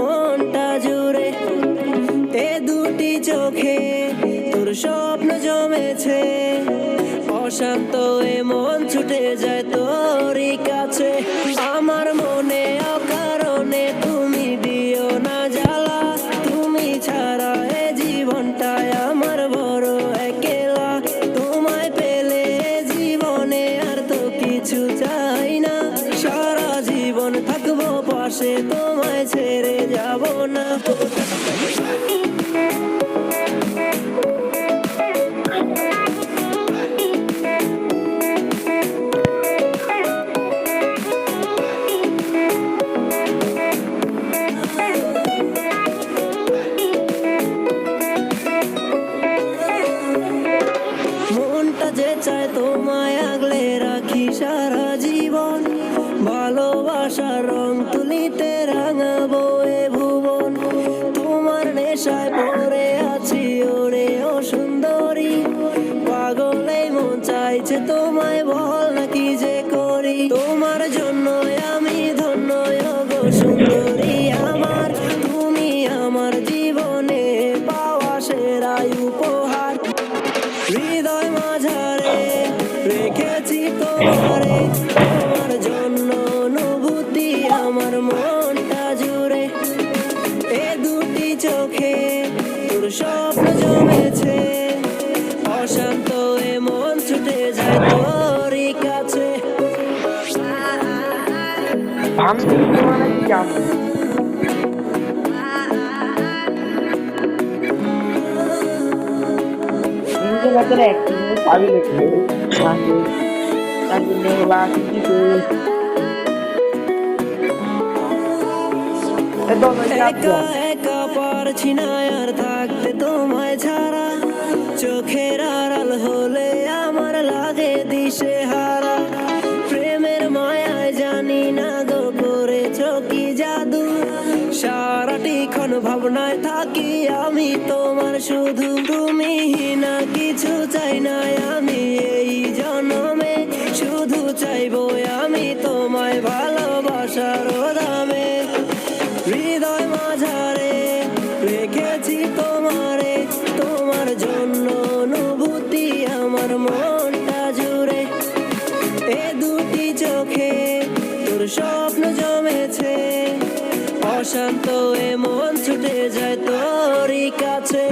মনটা জুড়ে। এ দুটি চোখে তোর স্বপ্ন জমেছে, অশান্ত এ মন ছুটে যায় তোরই কাছে। আমার মনে অকারণে তুমি দিও না জ্বালা, তুমি ছাড়া এ জীবনটায় আমার বড় একলা। তোমায় পেলে জীবনে আর তো কিছু চাই না, সারা জীবন থাকবো পাশে, তোমায় ছেড়ে যাব না। মনটা যে চায় তোমায় আগলে রাখি সারা জীবন, ভালোবাসার রং তুলিতে রাঙাবো এ ভুবন। তোমার নেশায় পড়ে আছি ওরে ও সুন্দরী, পাগলে মন চাইছে তোমায়, বল না কি যে করি। তোমার জন্য আমি ধন্য গো সুন্দরী আমার, তুমি আমার জীবনে পাওয়া সেরাই উপহার। হৃদয় মাঝারে রেখেছি তোমারে, তোমার জন্য অনুভূতি আমার মনটা জুড়ে। এ দুটি চোখে তোর স্বপ্ন জমেছে, অশান্ত এ মন ছুটে যায় তোরই কাছে। একা একা পারছি না আর থাকতে তোমায় ছাড়া, চোখের আড়াল হলে আমার লাগে দিশে হারা। প্রেমের মায়ায় জানি না গো করেছ কি জাদু, সারাটি ক্ষণ ভাবনায় থাকি আমি তোমার শুধু। তুমি না কিছু চাই না আমি এই জন্মে, শুধু চাইবো আমি তোমায় ভালোবাসার দামে। হৃদয় মাঝারে রেখেছি তোমারে, তোমার জন্য অনুভূতি আমার মনটা জুড়ে। এ দুটি চোখে তোর স্বপ্ন জমেছে, অশান্ত এ মন ছুটে যায় তোরই কাছে।